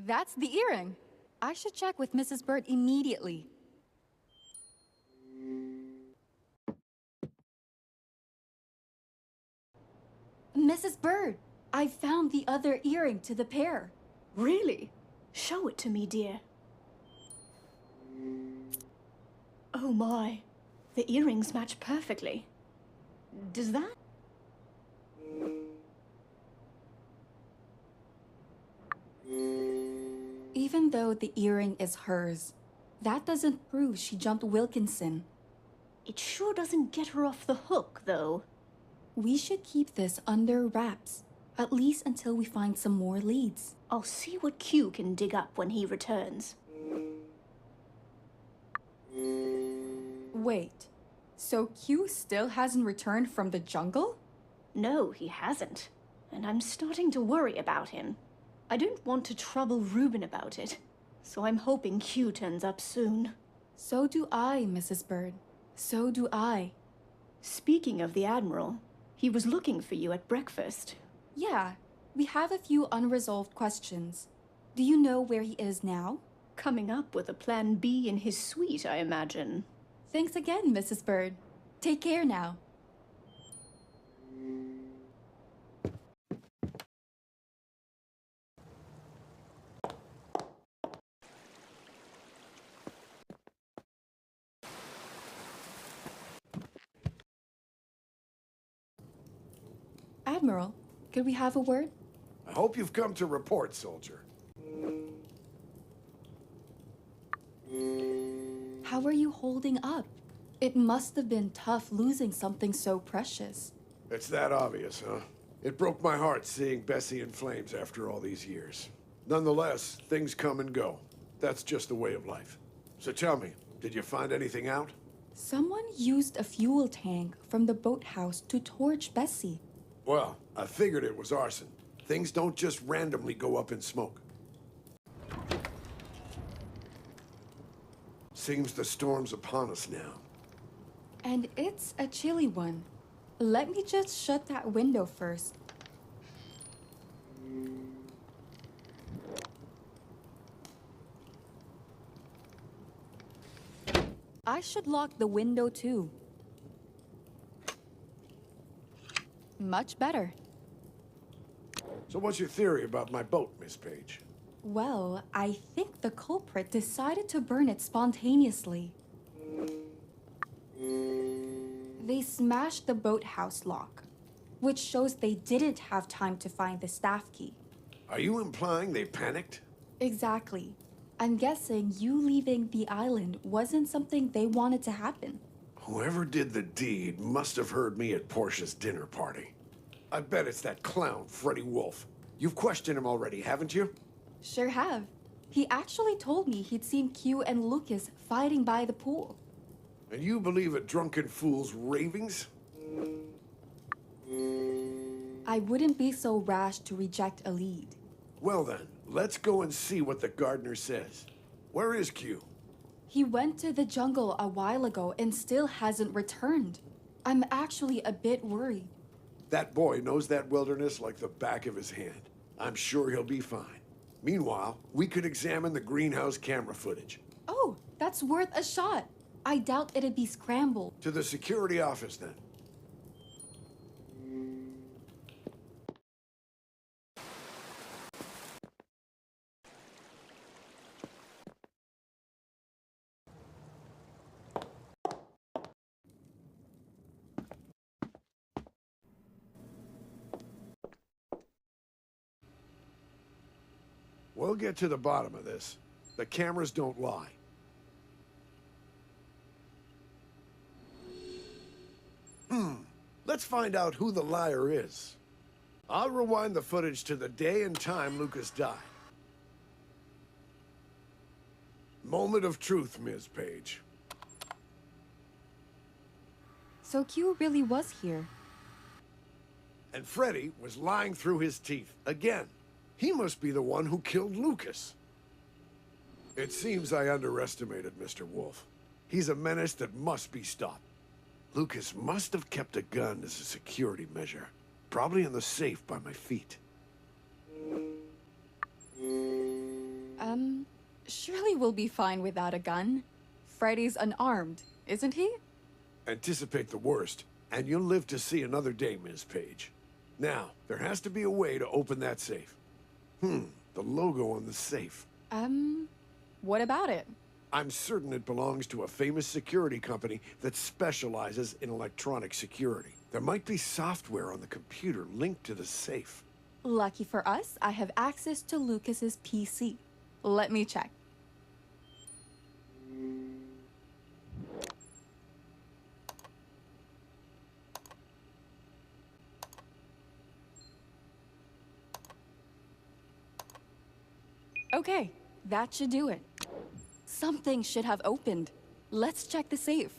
That's the earring. I should check with Mrs. Bird immediately. Mrs. Bird, I found the other earring to the pair. Really? Show it to me, dear. Oh my, the earrings match perfectly. Does that? Even though the earring is hers, that doesn't prove she jumped Wilkinson. It sure doesn't get her off the hook, though. We should keep this under wraps, at least until we find some more leads. I'll see what Q can dig up when he returns. Wait, so Q still hasn't returned from the jungle? No, he hasn't. And I'm starting to worry about him. I don't want to trouble Reuben about it, so I'm hoping Q turns up soon. So do I, Mrs. Bird. So do I. Speaking of the Admiral, he was looking for you at breakfast. Yeah, we have a few unresolved questions. Do you know where he is now? Coming up with a plan B in his suite, I imagine. Thanks again, Mrs. Bird. Take care now. Admiral, could we have a word? I hope you've come to report, soldier. How are you holding up? It must have been tough losing something so precious. It's that obvious, huh? It broke my heart seeing Bessie in flames after all these years. Nonetheless, things come and go. That's just the way of life. So tell me, did you find anything out? Someone used a fuel tank from the boathouse to torch Bessie. Well, I figured it was arson. Things don't just randomly go up in smoke. Seems the storm's upon us now. And it's a chilly one. Let me just shut that window first. I should lock the window too. Much better. So what's your theory about my boat, Miss Page? Well, I think the culprit decided to burn it spontaneously. They smashed the boathouse lock, which shows they didn't have time to find the staff key. Are you implying they panicked? Exactly. I'm guessing you leaving the island wasn't something they wanted to happen. Whoever did the deed must have heard me at Portia's dinner party. I bet it's that clown, Freddie Wolf. You've questioned him already, haven't you? Sure have. He actually told me he'd seen Q and Lucas fighting by the pool. And you believe a drunken fool's ravings? I wouldn't be so rash to reject a lead. Well then, let's go and see what the gardener says. Where is Q? He went to the jungle a while ago and still hasn't returned. I'm actually a bit worried. That boy knows that wilderness like the back of his hand. I'm sure he'll be fine. Meanwhile, we could examine the greenhouse camera footage. Oh, that's worth a shot. I doubt it'd be scrambled. To the security office, then. We'll get to the bottom of this. The cameras don't lie. Let's find out who the liar is. I'll rewind the footage to the day and time Lucas died. Moment of truth, Ms. Page. So Q really was here. And Freddie was lying through his teeth again. He must be the one who killed Lucas. It seems I underestimated Mr. Wolf. He's a menace that must be stopped. Lucas must have kept a gun as a security measure, probably in the safe by my feet. Surely we'll be fine without a gun. Freddie's unarmed, isn't he? Anticipate the worst, and you'll live to see another day, Ms. Page. Now, there has to be a way to open that safe. The logo on the safe. What about it? I'm certain it belongs to a famous security company that specializes in electronic security. There might be software on the computer linked to the safe. Lucky for us, I have access to Lucas's PC. Let me check. Okay, that should do it. Something should have opened. Let's check the safe.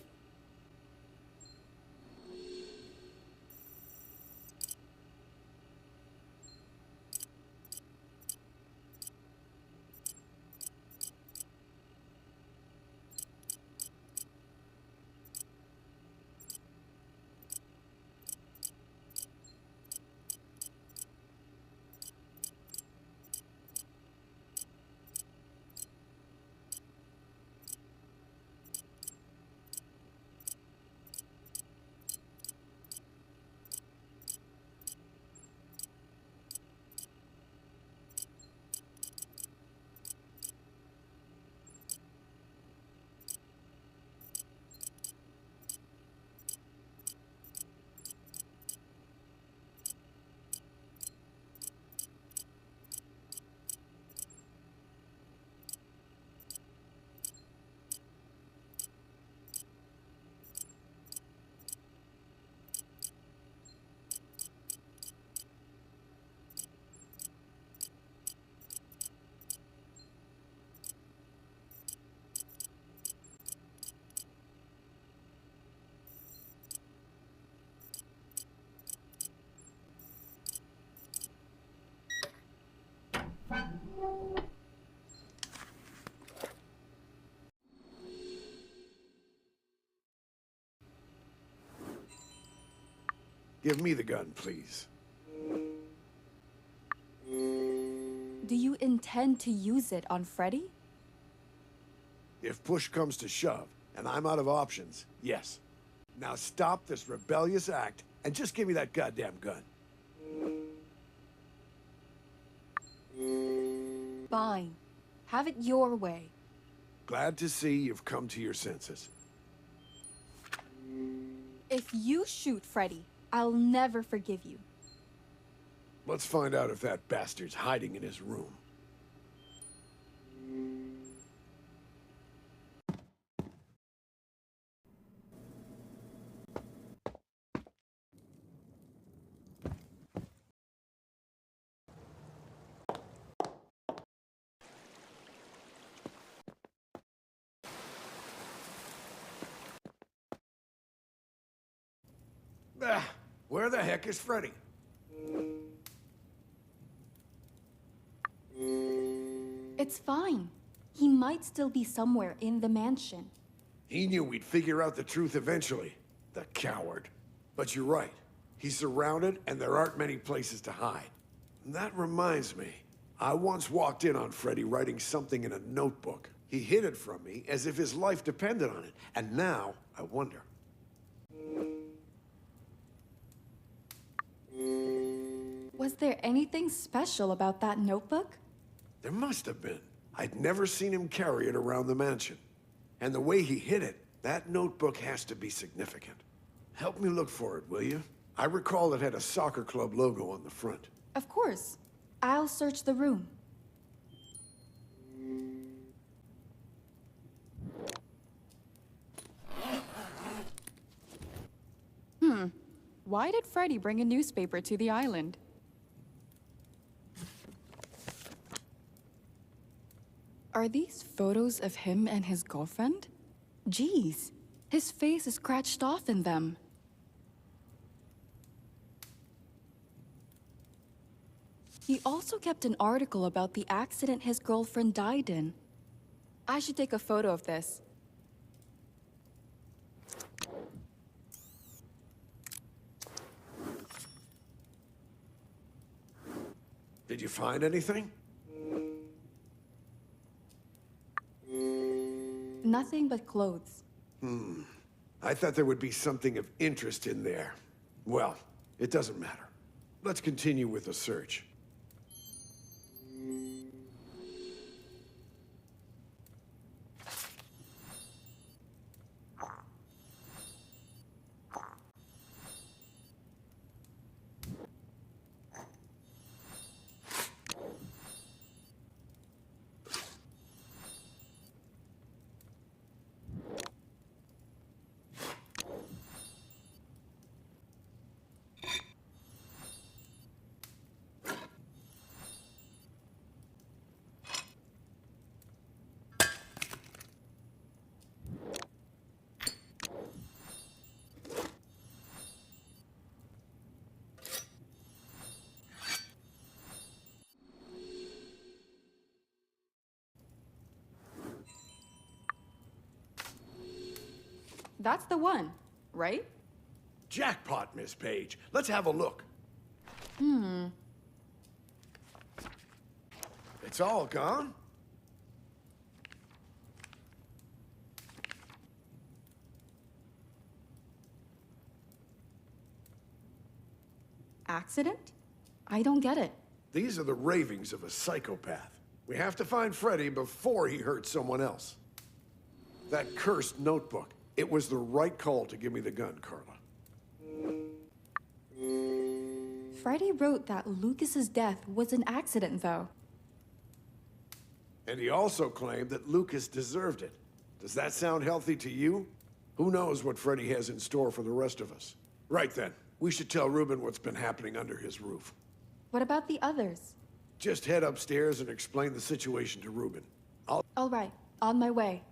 Give me the gun, please. Do you intend to use it on Freddie? If push comes to shove, and I'm out of options, yes. Now stop this rebellious act, and just give me that goddamn gun. Fine. Have it your way. Glad to see you've come to your senses. If you shoot Freddie, I'll never forgive you. Let's find out if that bastard's hiding in his room. Where the heck is Freddie? It's fine. He might still be somewhere in the mansion. He knew we'd figure out the truth eventually. The coward. But you're right. He's surrounded, and there aren't many places to hide. And that reminds me. I once walked in on Freddie writing something in a notebook. He hid it from me as if his life depended on it. And now, I wonder. Was there anything special about that notebook? There must have been. I'd never seen him carry it around the mansion. And the way he hid it, that notebook has to be significant. Help me look for it, will you? I recall it had a soccer club logo on the front. Of course. I'll search the room. Why did Freddie bring a newspaper to the island? Are these photos of him and his girlfriend? Geez, his face is scratched off in them. He also kept an article about the accident his girlfriend died in. I should take a photo of this. Did you find anything? Nothing but clothes. I thought there would be something of interest in there. Well, it doesn't matter. Let's continue with the search. That's the one, right? Jackpot, Miss Page. Let's have a look. It's all gone? Accident? I don't get it. These are the ravings of a psychopath. We have to find Freddie before he hurts someone else. That cursed notebook. It was the right call to give me the gun, Carla. Freddie wrote that Lucas's death was an accident, though. And he also claimed that Lucas deserved it. Does that sound healthy to you? Who knows what Freddie has in store for the rest of us? Right then, we should tell Reuben what's been happening under his roof. What about the others? Just head upstairs and explain the situation to Reuben. All right, on my way.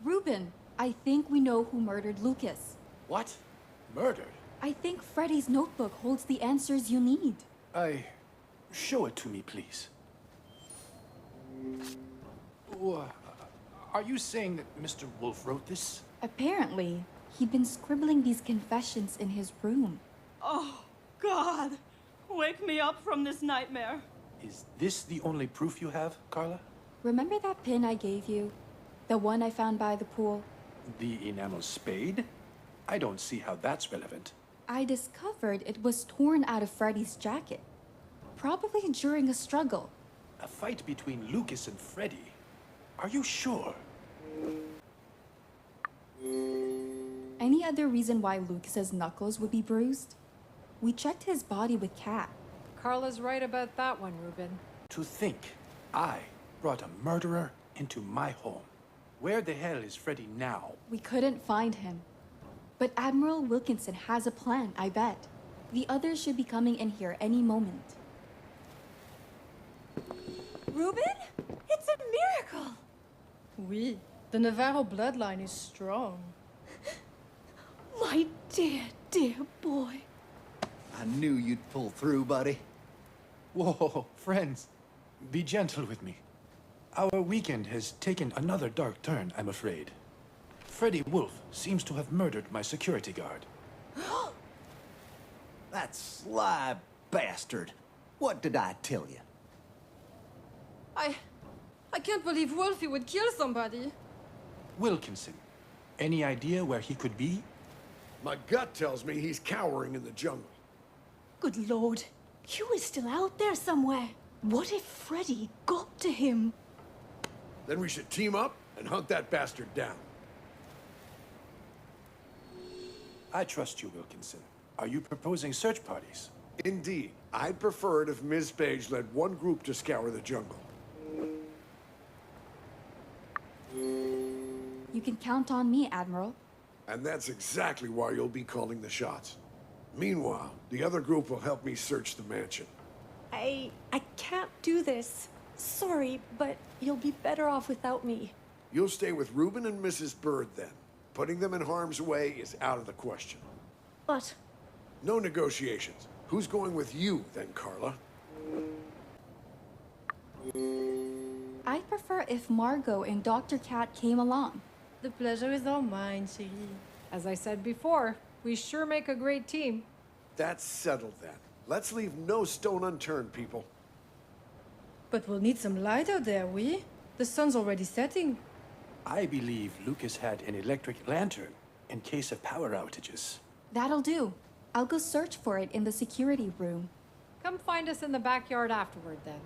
Reuben, I think we know who murdered Lucas. What? Murdered? I think Freddie's notebook holds the answers you need. Show it to me, please. Are you saying that Mr. Wolf wrote this? Apparently, he'd been scribbling these confessions in his room. Oh, God! Wake me up from this nightmare. Is this the only proof you have, Carla? Remember that pin I gave you? The one I found by the pool? The enamel spade? I don't see how that's relevant. I discovered it was torn out of Freddie's jacket. Probably during a struggle. A fight between Lucas and Freddie? Are you sure? Any other reason why Lucas's knuckles would be bruised? We checked his body with Kat. Carla's right about that one, Reuben. To think I brought a murderer into my home. Where the hell is Freddie now? We couldn't find him. But Admiral Wilkinson has a plan, I bet. The others should be coming in here any moment. Reuben? It's a miracle! Oui, the Navarro bloodline is strong. My dear, dear boy. I knew you'd pull through, buddy. Whoa, friends. Be gentle with me. Our weekend has taken another dark turn, I'm afraid. Freddie Wolf seems to have murdered my security guard. That sly bastard. What did I tell you? I can't believe Wolfie would kill somebody. Wilkinson. Any idea where he could be? My gut tells me he's cowering in the jungle. Good Lord. Q is still out there somewhere. What if Freddie got to him? Then we should team up and hunt that bastard down. I trust you, Wilkinson. Are you proposing search parties? Indeed. I'd prefer it if Ms. Page led one group to scour the jungle. You can count on me, Admiral. And that's exactly why you'll be calling the shots. Meanwhile, the other group will help me search the mansion. I can't do this. Sorry, but you'll be better off without me. You'll stay with Reuben and Mrs. Bird then. Putting them in harm's way is out of the question. But No negotiations. Who's going with you, then, Carla? I'd prefer if Margot and Dr. Cat came along. The pleasure is all mine, chérie. As I said before, we sure make a great team. That's settled then. Let's leave no stone unturned, people. But we'll need some light out there, oui? The sun's already setting. I believe Lucas had an electric lantern in case of power outages. That'll do. I'll go search for it in the security room. Come find us in the backyard afterward, then.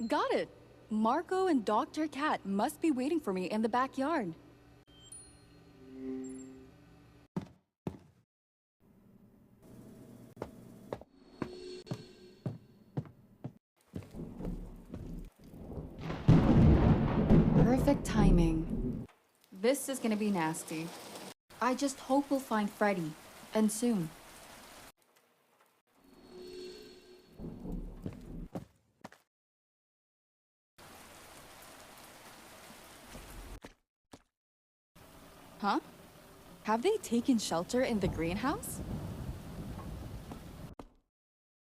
Got it. Margot and Dr. Cat must be waiting for me in the backyard. Perfect timing. This is gonna be nasty. I just hope we'll find Freddie, and soon. Huh? Have they taken shelter in the greenhouse?